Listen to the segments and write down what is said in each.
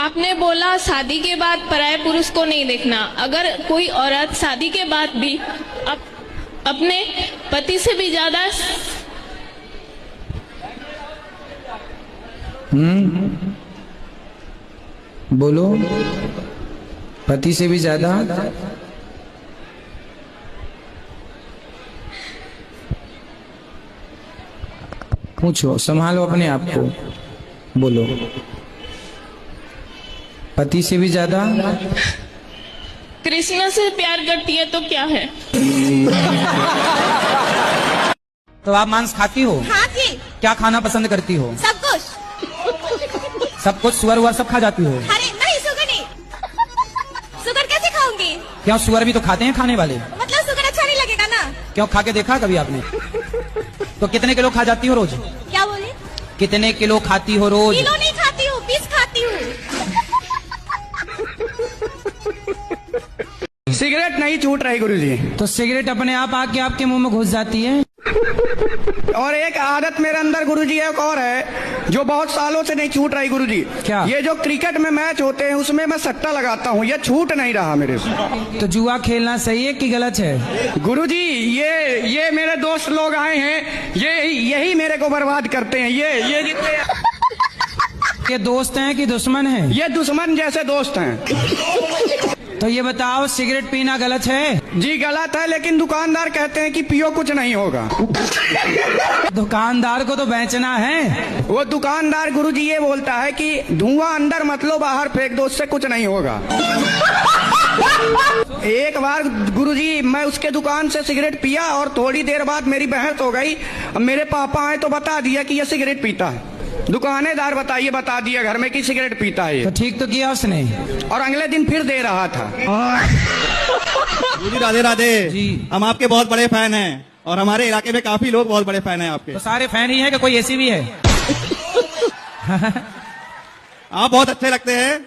आपने बोला शादी के बाद पराये पुरुष को नहीं देखना। अगर कोई औरत शादी के बाद भी अपने पति से भी ज्यादा बोलो, पति से भी ज्यादा पूछो, संभालो अपने आप को, बोलो, पति से भी ज्यादा कृष्ण से प्यार करती है तो क्या है? तो आप मांस खाती हो? हाँ जी। क्या खाना पसंद करती हो? सब कुछ। सब कुछ, सुअर वुअर सब खा जाती हो? अरे नहीं, शुगर नहीं। शुगर कैसे खाऊंगी? क्यों, सुअर भी तो खाते हैं खाने वाले। मतलब शुगर अच्छा नहीं लगेगा ना? क्यों, खा के देखा कभी आपने? तो कितने किलो खा जाती हो रोज? क्या बोले? कितने किलो खाती हो रोज? किलो नहीं खाती हूँ, पीस खाती हूँ। सिगरेट नहीं छूट रही गुरुजी। तो सिगरेट अपने आप आके आपके मुंह में घुस जाती है। और एक आदत मेरे अंदर गुरुजी एक और है जो बहुत सालों से नहीं छूट रही गुरुजी। क्या? ये जो क्रिकेट में मैच होते हैं उसमें मैं सट्टा लगाता हूँ, ये छूट नहीं रहा मेरे से। तो जुआ खेलना सही है कि गलत है? गुरुजी ये मेरे दोस्त लोग आए हैं, यही मेरे को बर्बाद करते हैं। ये जितने ये दोस्त हैं कि दुश्मन हैं? ये दुश्मन जैसे दोस्त हैं। तो ये बताओ, सिगरेट पीना गलत है? जी गलत है, लेकिन दुकानदार कहते हैं कि पियो कुछ नहीं होगा। दुकानदार को तो बेचना है। वो दुकानदार गुरुजी ये बोलता है कि धुआं अंदर मत लो, बाहर फेंक दो, उससे कुछ नहीं होगा। एक बार गुरुजी मैं उसके दुकान से सिगरेट पिया और थोड़ी देर बाद मेरी बहस हो गई। अब मेरे पापा आए तो बता दिया कि ये सिगरेट पीता है। दुकानेदार बता दिया घर में कि सिगरेट पीता है। तो ठीक तो किया उसने, और अगले दिन फिर दे रहा था। जी राधे राधे जी। हम आपके बहुत बड़े फैन हैं और हमारे इलाके में काफी लोग बहुत बड़े फैन हैं आपके। तो सारे फैन ही हैं कि कोई ऐसी भी है? आप बहुत अच्छे लगते हैं।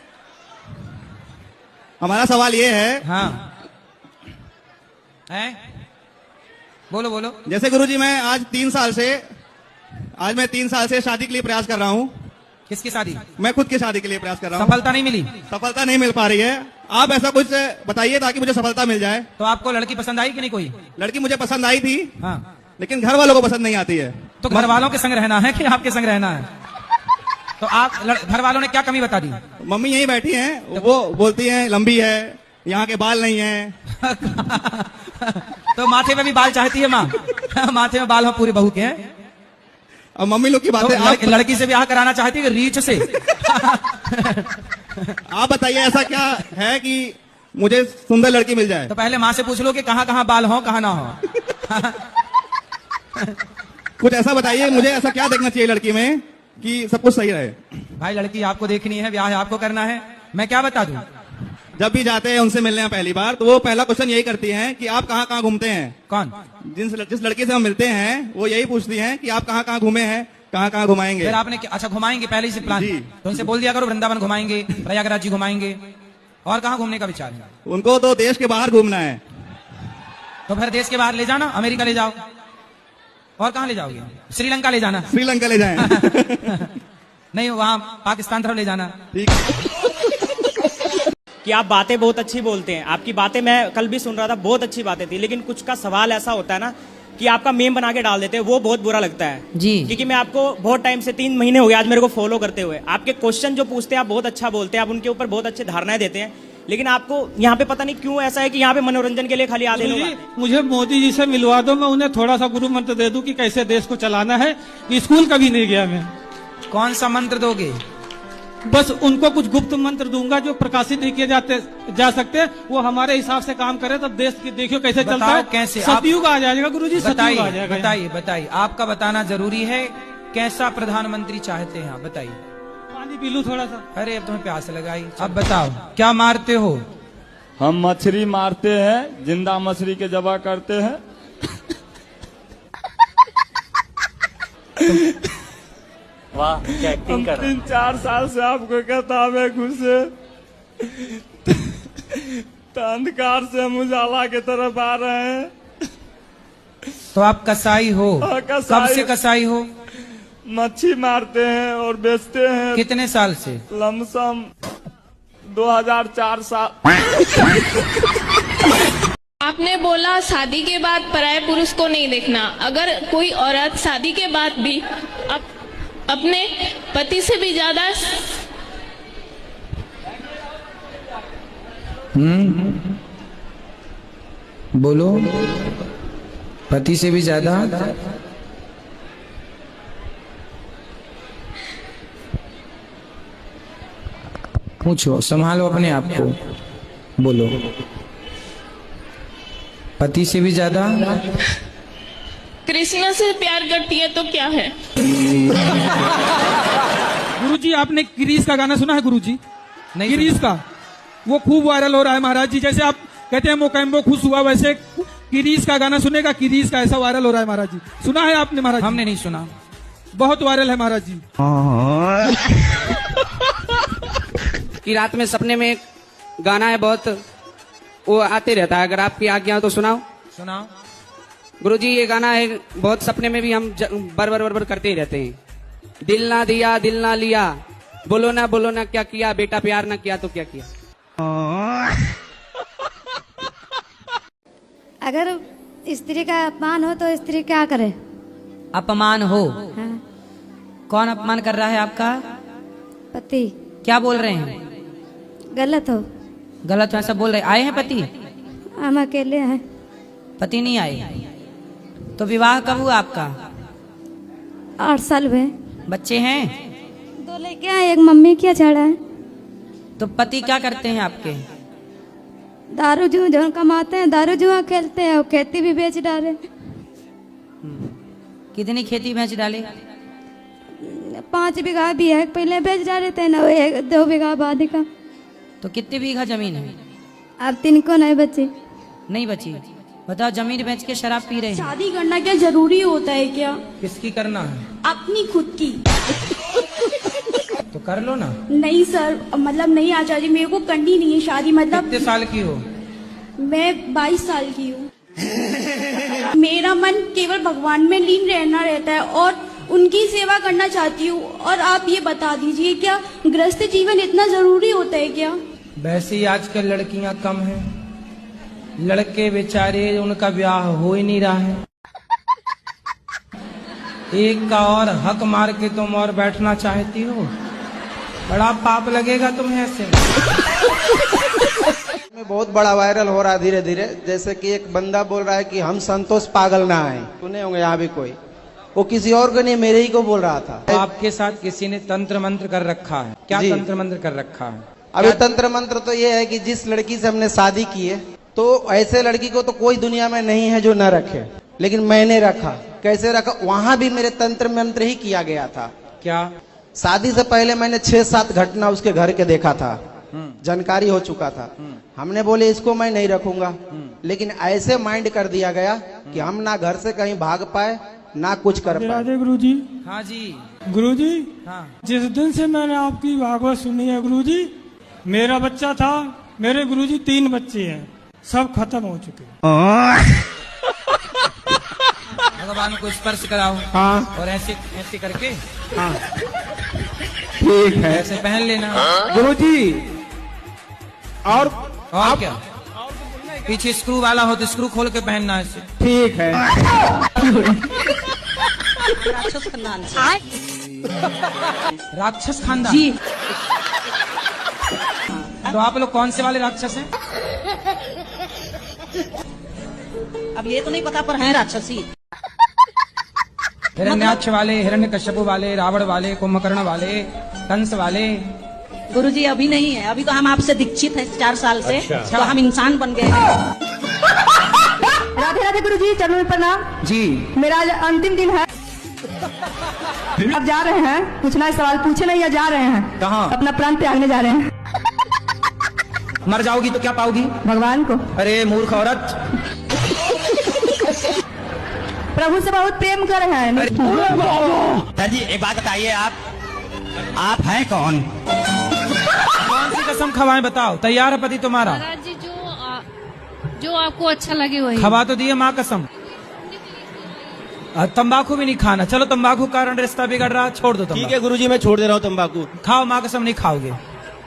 हमारा सवाल ये है, हाँ है? बोलो बोलो। जैसे गुरुजी मैं 3 साल से शादी के लिए प्रयास कर रहा हूँ। किसकी शादी? मैं खुद की शादी के लिए प्रयास कर रहा हूँ। सफलता नहीं मिली? सफलता नहीं मिल पा रही है। आप ऐसा कुछ बताइए ताकि मुझे सफलता मिल जाए। तो आपको लड़की पसंद आई कि नहीं कोई? लड़की मुझे पसंद आई थी, हाँ। लेकिन घर वालों को पसंद नहीं आती है। तो घर वालों के संग रहना है कि आपके संग रहना है? तो आप घर वालों ने क्या कमी बता दी? मम्मी यहीं बैठी हैं, वो बोलती हैं लंबी है, यहाँ के बाल नहीं है। तो माथे में भी बाल चाहती है माँ? माथे में बाल हो पूरी बहू के हैं। और मम्मी लोग की बातें तो लड़की से ब्याह कराना चाहती है रीच से? आप बताइए ऐसा क्या है कि मुझे सुंदर लड़की मिल जाए? तो पहले माँ से पूछ लो कि कहाँ कहाँ बाल हो कहाँ ना हो। कुछ ऐसा बताइए, मुझे ऐसा क्या देखना चाहिए लड़की में कि सब कुछ सही रहे? भाई लड़की आपको देखनी है, ब्याह आपको करना है, मैं क्या बता दूं? जब भी जाते हैं उनसे मिलने हैं पहली बार, तो वो पहला क्वेश्चन यही करती हैं कि आप कहाँ कहाँ घूमते हैं। कौन? जिस लड़की से हम मिलते हैं वो यही पूछती हैं कि आप कहाँ कहाँ घूमे हैं, कहाँ कहाँ घुमाएंगे। फिर आपने अच्छा घुमाएंगे पहले से प्लान? जी। तो उनसे बोल दिया करो वृंदावन घुमाएंगे, प्रयागराज जी घुमाएंगे। और कहाँ घूमने का विचार है? उनको तो देश के बाहर घूमना है। तो फिर देश के बाहर ले जाना, अमेरिका ले जाओ। और कहाँ ले जाओगे? श्रीलंका ले जाना। श्रीलंका ले जाएं। नहीं, वहाँ पाकिस्तान तरफ ले जाना। ठीक। कि आप बातें बहुत अच्छी बोलते हैं, आपकी बातें मैं कल भी सुन रहा था, बहुत अच्छी बातें थी, लेकिन कुछ का सवाल ऐसा होता है ना कि आपका मेम बना के डाल देते हैं, वो बहुत बुरा लगता है जी। क्योंकि मैं आपको बहुत टाइम से 3 महीने हो गए आज मेरे को फॉलो करते हुए। आपके क्वेश्चन जो पूछते हैं आप बहुत अच्छा बोलते हैं, आप उनके ऊपर बहुत अच्छे धारणाएं देते हैं, लेकिन आपको यहाँ पे पता नहीं क्यों ऐसा है कि यहाँ पे मनोरंजन के लिए खाली आते लोग। मुझे मोदी जी से मिलवा दो, मैं उन्हें थोड़ा सा गुरु मंत्र दे दूं कि कैसे देश को चलाना है। स्कूल कभी नहीं गया मैं। कौन सा मंत्र दोगे? बस उनको कुछ गुप्त मंत्र दूंगा जो प्रकाशित नहीं किए जा सकते, वो हमारे हिसाब से काम करे, तब देश की देखियो कैसे चलता है। कैसे? सतयुग आ जाएगा गुरुजी, सतयुग आ जाएगा। बताइए आपका बताना जरूरी है। कैसा प्रधानमंत्री चाहते हैं आप बताइए। पानी पी लूं थोड़ा सा? अरे अब तुम्हें प्यास लगाई। अब बताओ क्या मारते हो? हम मछली मारते हैं, जिंदा मछली के जबा करते हैं। वाह क्या एक्टिंग कर रहा है। 3-4 साल से आपको कहता हमें घुसे तो अंधकार से हम उजाला की तरफ आ रहे हैं। तो आप कसाई हो? कसाई। कब से कसाई हो? मच्छी मारते हैं और बेचते हैं। कितने साल से? लमसम 2004 साल आपने बोला शादी के बाद पराये पुरुष को नहीं देखना। अगर कोई औरत शादी के बाद भी अपने पति से भी ज्यादा बोलो, पति से भी ज्यादा पूछो, संभालो अपने आप को, बोलो, पति से भी ज्यादा कृष्ण से प्यार करती है तो क्या है? गुरुजी आपने किरीस का गाना सुना है गुरुजी? नहीं किरीस का वो खूब वायरल हो रहा है महाराज जी। जैसे आप कहते हैं मोकैम्बो खुश हुआ, वैसे किरीस का गाना सुनेगा, किरीस का ऐसा वायरल हो रहा है महाराज जी। सुना है आपने महाराज? हमने नहीं सुना। बहुत वायरल है महाराज जी। कि रात में सपने में एक गाना है बहुत, वो आते रहता है, अगर आपकी आज्ञा हो तो सुनाओ। सुनाओ गुरुजी, ये गाना है बहुत, सपने में भी हम बर करते ही रहते हैं। दिल ना दिया दिल ना लिया, बोलो ना क्या किया, बेटा प्यार ना किया तो क्या किया। अगर स्त्री का अपमान हो तो स्त्री क्या करे? अपमान हो? हाँ, कौन अपमान कर रहा है आपका? पति। क्या बोल रहे हैं? गलत हो? गलत ऐसा बोल रहे। आए हैं पति? हम अकेले हैं। पति नहीं आए? तो विवाह कब हुआ आपका? 8 साल हुए। बच्चे हैं? 2 लड़के हैं, एक मम्मी क्या छड़ा है। तो पति क्या करते हैं आपके? दारू जुआ कमाते हैं, दारू जुआ खेलते हैं और खेती भी बेच डाले। कितनी खेती बेच डाले? 5 बीघा भी है, पहले बेच डाले थे ना, 1-2 बीघा बाद का। तो कितनी बीघा जमीन है? अब 3 को नहीं बची। नहीं बची? बताओ, जमीन बेच के शराब पी रहे हैं। शादी करना क्या जरूरी होता है क्या? किसकी करना है? अपनी खुद की। तो कर लो ना। नहीं सर, मतलब नहीं आचार्य जी, मेरे को करनी नहीं है शादी। मतलब कितने साल की हो? मैं 22 साल की हूँ। मेरा मन केवल भगवान में लीन रहना रहता है और उनकी सेवा करना चाहती हूँ। और आप ये बता दीजिए, क्या गृहस्थ जीवन इतना जरूरी होता है क्या? वैसे ही आजकल लड़कियां कम हैं, लड़के बेचारे उनका ब्याह हो ही नहीं रहा है। एक का और हक मार के तुम और बैठना चाहती हो, बड़ा पाप लगेगा तुम्हें ऐसे। में बहुत बड़ा वायरल हो रहा है धीरे धीरे। जैसे कि एक बंदा बोल रहा है कि हम संतोष पागल ना आए, सुने होंगे यहाँ भी कोई, वो किसी और को नहीं मेरे ही को बोल रहा था। आपके साथ किसी ने तंत्र मंत्र कर रखा है क्या? तंत्र मंत्र कर रखा है? अभी तंत्र मंत्र तो ये है कि जिस लड़की से हमने शादी की है, तो ऐसे लड़की को तो कोई दुनिया में नहीं है जो न रखे, लेकिन मैंने रखा। कैसे रखा? वहां भी मेरे तंत्र मंत्र ही किया गया था। क्या? शादी से पहले मैंने 6-7 घटना उसके घर के देखा था, जानकारी हो चुका था। हमने बोले इसको मैं नहीं रखूंगा, लेकिन ऐसे माइंड कर दिया गया कि हम ना घर से कहीं भाग पाए ना कुछ कर पाए। गुरुजी। हाँ जी गुरुजी, हाँ। जिस दिन से मैंने आपकी भागवत सुनी है गुरुजी, मेरा बच्चा था, मेरे गुरुजी 3 बच्चे हैं, सब खत्म हो चुके हैं। भगवान को स्पर्श कराओ। हाँ। और ऐसे ऐसे करके, हाँ ठीक है, ऐसे पहन लेना गुरुजी। और क्या? पीछे स्क्रू वाला हो तो स्क्रू खोल के पहनना ऐसे। ठीक है। राक्षस खानदान जी। तो आप लोग कौन से वाले राक्षस हैं? अब ये तो नहीं पता, पर हैं राक्षसी। हिरण्याक्ष वाले, हिरण्यकश्यप वाले, रावण वाले, कुंभकर्ण वाले, कंस वाले। गुरुजी अभी नहीं है, अभी तो हम आपसे दीक्षित हैं 4 साल से। तो हम इंसान बन गए हैं। राधे राधे गुरुजी, चरणों में प्रणाम जी। मेरा आज अंतिम दिन है। अब जा रहे हैं, पूछना सवाल पूछे नहीं या जा रहे हैं? कहाँ? अपना प्राण त्यागने जा रहे हैं। मर जाओगी तो क्या पाओगी? भगवान को। अरे मूर्ख औरत, प्रभु से बहुत प्रेम कर रहे हैं। सर जी एक बात बताइए, आप हैं कौन? कौन सी कसम खवाएं बताओ? तैयार है पति तुम्हारा? महाराज जी, जो आपको अच्छा लगे वही। खवा तो दिए माँ कसम। तंबाकू भी नहीं खाना। चलो तंबाकू कारण रिश्ता बिगड़ रहा, छोड़ दो तंबाकू। ठीक है गुरुजी, मैं छोड़ दे रहा हूँ तंबाकू। खाओ, माँ कसम नहीं खाओगे।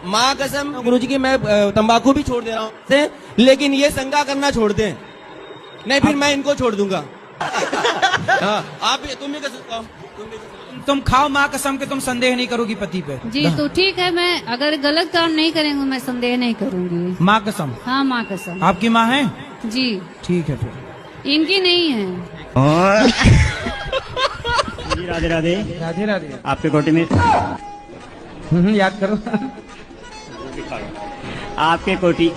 माँ कसम गुरुजी की मैं तंबाकू भी छोड़ दे रहा हूँ, लेकिन ये संगा करना छोड़ दें, नहीं फिर मैं इनको छोड़ दूंगा। हाँ, आप भी, तुम भी कसम खाओ, तुम खाओ माँ कसम के, तुम संदेह नहीं करोगी पति पे। जी तो ठीक है, मैं अगर गलत काम नहीं करेंगे मैं संदेह नहीं करूंगी। माँ कसम? हाँ माँ कसम। आपकी माँ है? जी ठीक है फिर। इनकी नहीं है। जी राधे राधे। राधे राधे। आपके कोटी में याद करो। आपके कोटी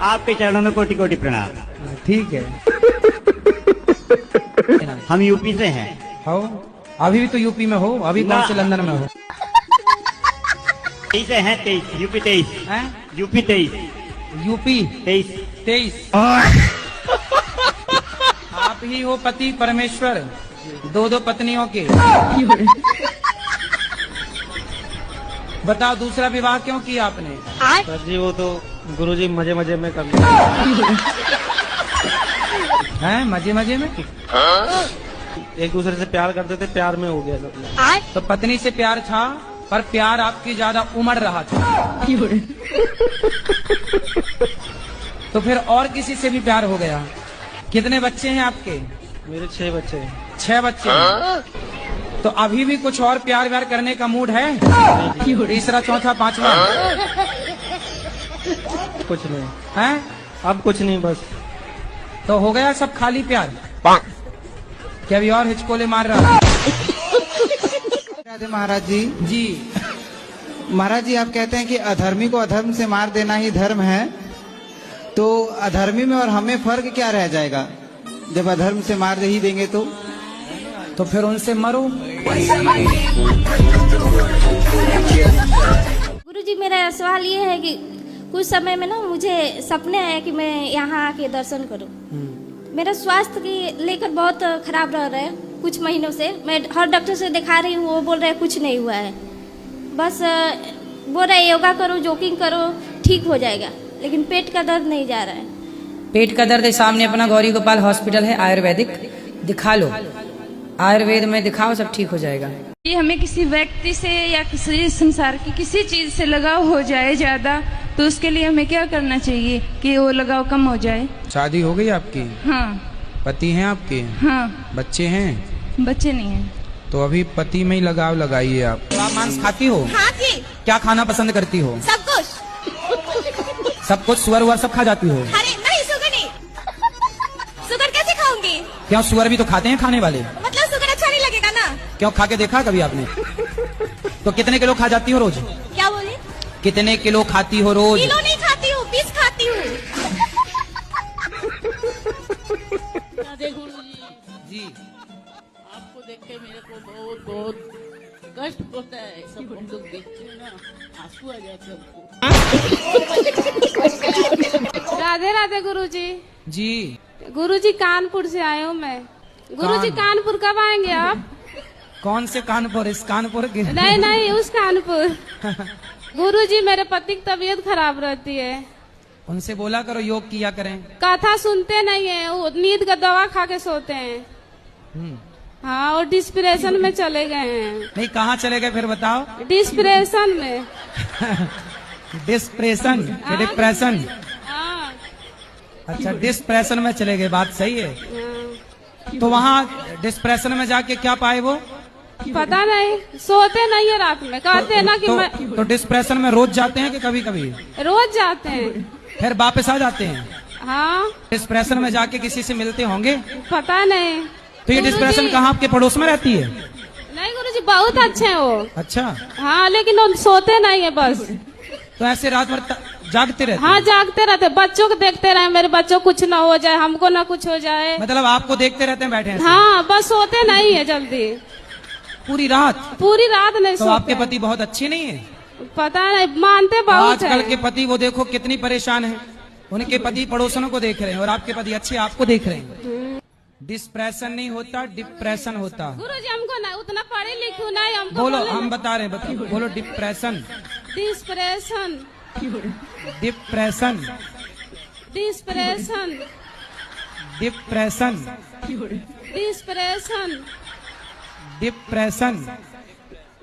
आपके चरणों में कोटि कोटि प्रणाम। ठीक है। हम यूपी से हैं। हो अभी भी तो यूपी में हो, अभी कौन से लंदन में हो? 23 हैं, 23 यूपी 23 हैं? UP 23 UP 23। आप ही हो पति परमेश्वर, दो दो पत्नियों के। बताओ दूसरा विवाह क्यों किया आपने? सर जी वो तो गुरुजी मजे मजे में कर हैं, मजे मजे में एक दूसरे से प्यार करते थे, प्यार में हो गया सब। तो पत्नी से प्यार था, पर प्यार आपकी ज्यादा उमड़ रहा था। तो फिर और किसी से भी प्यार हो गया। कितने बच्चे हैं आपके? मेरे 6 बच्चे हैं। 6 बच्चे हैं। तो अभी भी कुछ और प्यार व्यार करने का मूड है? तीसरा चौथा पांचवा कुछ नहीं है, अब कुछ नहीं, बस तो हो गया सब खाली प्यार। क्या अभी और हिचकोले मार रहा है? राधे महाराज जी। जी महाराज जी, आप कहते हैं कि अधर्मी को अधर्म से मार देना ही धर्म है, तो अधर्मी में और हमें फर्क क्या रह जाएगा जब अधर्म से मार ही देंगे तो फिर उनसे मरो। गुरुजी मेरा सवाल ये है कि कुछ समय में ना मुझे सपने आया कि मैं यहाँ आके दर्शन करूं। मेरा स्वास्थ्य की लेकर बहुत खराब रह रहा है कुछ महीनों से। मैं हर डॉक्टर से दिखा रही हूँ, वो बोल रहे कुछ नहीं हुआ है, बस बोल रहे योगा करो, जॉगिंग करो, ठीक हो जाएगा, लेकिन पेट का दर्द नहीं जा रहा है। पेट का दर्द सामने अपना गौरी गोपाल हॉस्पिटल है आयुर्वेदिक, दिखा लो, आयुर्वेद में दिखाओ, सब ठीक हो जाएगा। ये हमें किसी व्यक्ति से या किसी संसार की किसी चीज से लगाव हो जाए ज्यादा, तो उसके लिए हमें क्या करना चाहिए कि वो लगाव कम हो जाए? शादी हो गई आपकी? हाँ। पति हैं आपके? हाँ। बच्चे हैं? बच्चे नहीं हैं। तो अभी पति में ही लगाव लगाइए आप। तो आप मांस खाती हो? हाँ जी। क्या खाना पसंद करती हो? सब कुछ। सब कुछ? सुअर वुअर सब खा जाती हो? अरे नहीं, सुगर नहीं। सुगर कैसे खाऊंगी? क्यों, सुअर भी तो खाते हैं खाने वाले। मतलब सुगर अच्छा नहीं लगेगा ना? क्यों, खा के देखा कभी आपने? तो कितने किलो खा जाती हो रोज? क्या बोले? कितने किलो खाती हो रोज? किलो नहीं खाती हूँ, पीस खाती हूँ। जी आपको देख के मेरे को बहुत बहुत कष्ट होता है। सब हम लोग देखते हैं ना, आंसू आ जाते हैं। राधे राधे गुरुजी। जी गुरुजी कानपुर से आए हूँ मैं। गुरुजी कानपुर कब आएंगे आप? कौन से कानपुर? इस कानपुर के? नहीं नहीं, उस कानपुर। गुरुजी मेरे पति की तबीयत खराब रहती है। उनसे बोला करो योग किया करें। कथा सुनते नहीं है, वो नींद का दवा खा के सोते हैं। हाँ, और डिस्प्रेशन में चले गए हैं। नहीं, कहाँ चले गए फिर बताओ? डिस्प्रेशन में। Depression, depression? हाँ। अच्छा, डिस्प्रेशन में चले गए, बात सही है। तो वहाँ डिस्प्रेशन में जाके क्या पाए वो? पता नहीं, सोते नहीं है रात में। कहते हैं ना कि मैं तो डिस्प्रेशन में रोज जाते हैं कि कभी कभी? रोज जाते हैं, फिर वापस आ जाते हैं। हाँ। डिस्प्रेशन में जाके किसी से मिलते होंगे? पता नहीं। तो ये डिस्प्रेशन कहाँ आपके पड़ोस में रहती है? नहीं गुरुजी, बहुत अच्छे हैं वो। अच्छा। हाँ, लेकिन वो सोते नहीं है बस। तो ऐसे रात भर जागते रहते? हाँ, जागते रहते, बच्चों को देखते रहे, मेरे बच्चों कुछ ना हो जाए, हमको ना कुछ हो जाए। मतलब आपको देखते रहते हैं बैठे हैं? हाँ, बस सोते नहीं है जल्दी। पूरी रात? पूरी रात नहीं सोते। तो आपके पति बहुत अच्छे नहीं है? पता नहीं, मानते बहुत है। आजकल के पति वो देखो कितनी परेशान है, उनके पति पड़ोसनों को देख रहे हैं और आपके पति अच्छे आपको देख रहे हैं। डिस्प्रेशन नहीं होता, डिप्रेशन होता। गुरुजी हमको ना उतना पढ़े लिखू नहीं, हमको बोलो, हम बता रहे हैं, बताओ, बोलो। Depression, depression, depression, depression, depression, depression, depression,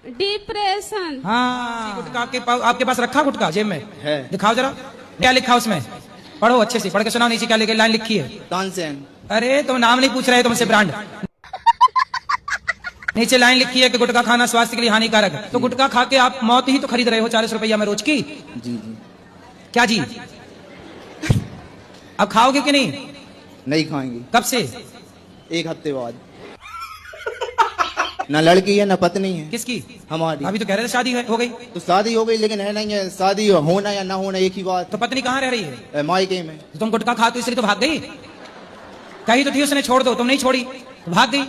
depression. हाँ, गुटखा आपके पास रखा गुटखा जेब में है? दिखाओ जरा, क्या लिखा उसमें? पढ़ो अच्छे से, पढ़ के सुनाओ, नीचे क्या लिखा, लाइन लिखी है? तानसेन। अरे तुम नाम नहीं पूछ रहे तुमसे, ब्रांड। नीचे लाइन लिखी है कि गुटखा खाना स्वास्थ्य के लिए हानिकारक है। तो गुटखा खा के आप मौत ही तो खरीद रहे हो 40 रुपया में रोज की। जी। क्या जी? अब खाओगे कि नहीं? नहीं खाएंगे। कब से? 1 हफ्ते बाद। ना लड़की है ना पत्नी है। किसकी? हमारी। अभी तो कह रहे थे शादी हो गई। तो शादी हो गई, लेकिन है नहीं है, शादी होना या ना होना एक ही बात। तो पत्नी कहाँ रह रही है? मायके में। तो तुम गुटखा खा तो इसलिए तो भाग गई। कही तो थी उसने छोड़ दो, तुम नहीं छोड़ी तो भाग गई।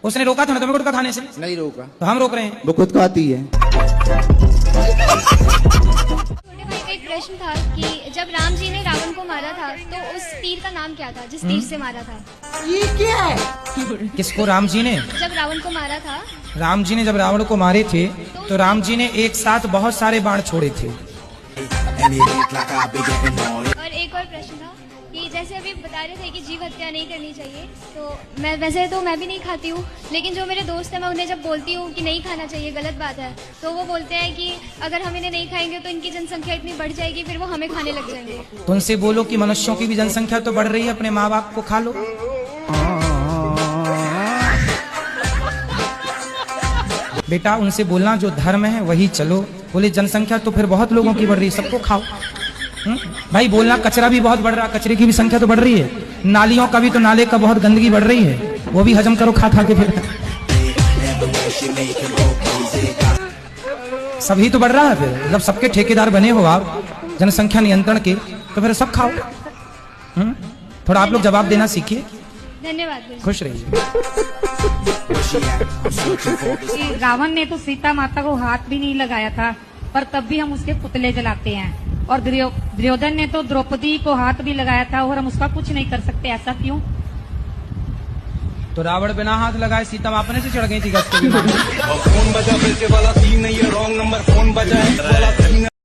उसने रोका था ना तुम्हें गुटखा खाने से? नहीं रोका। तो हम रोक रहे हैं। वो खुद खाती है। एक प्रश्न था कि जब राम जी ने रावण को मारा था तो उस तीर का नाम क्या था जिस तीर से मारा था? ये क्या है? किसको? राम जी ने? जब रावण को मारा था। राम जी ने जब रावण को मारे थे तो राम जी ने एक साथ बहुत सारे बाण छोड़े थे। और एक और प्रश्न था कि जैसे अभी बता रहे थे कि जीव हत्या नहीं करनी चाहिए, तो मैं वैसे तो मैं भी नहीं खाती हूँ, लेकिन जो मेरे दोस्त हैं मैं उन्हें जब बोलती हूँ कि नहीं खाना चाहिए, गलत बात है, तो वो बोलते हैं कि अगर हम इन्हें नहीं खाएंगे तो इनकी जनसंख्या इतनी बढ़ जाएगी, फिर वो हमें खाने लग जाएंगे। तो उनसे बोलो कि मनुष्यों की भी जनसंख्या तो बढ़ रही है, अपने माँ बाप को खा लो। बेटा उनसे बोलना जो धर्म है वही चलो। बोले जनसंख्या तो फिर बहुत लोगों की बढ़ रही है, सबको खाओ। भाई बोलना कचरा भी बहुत बढ़ रहा, कचरे की भी संख्या तो बढ़ रही है। नालियों का भी तो, नाले का बहुत गंदगी बढ़ रही है, वो भी हजम करो खा खा के। फिर सभी तो बढ़ रहा है। फिर जब सबके ठेकेदार बने हो आप जनसंख्या नियंत्रण के, तो फिर सब खाओ। थोड़ा आप लोग जवाब देना सीखिए। धन्यवाद। खुश रहिए। रावण ने तो सीता माता को हाथ भी नहीं लगाया था, पर तब भी हम उसके पुतले जलाते हैं। और दुर्योधन ने तो द्रौपदी को हाथ भी लगाया था और हम उसका कुछ नहीं कर सकते, ऐसा क्यों? तो रावण बिना हाथ लगाए सीता अपने से चढ़ गई थी। फोन बजा, वाला सीन नहीं है, रॉन्ग नंबर फोन बजा है।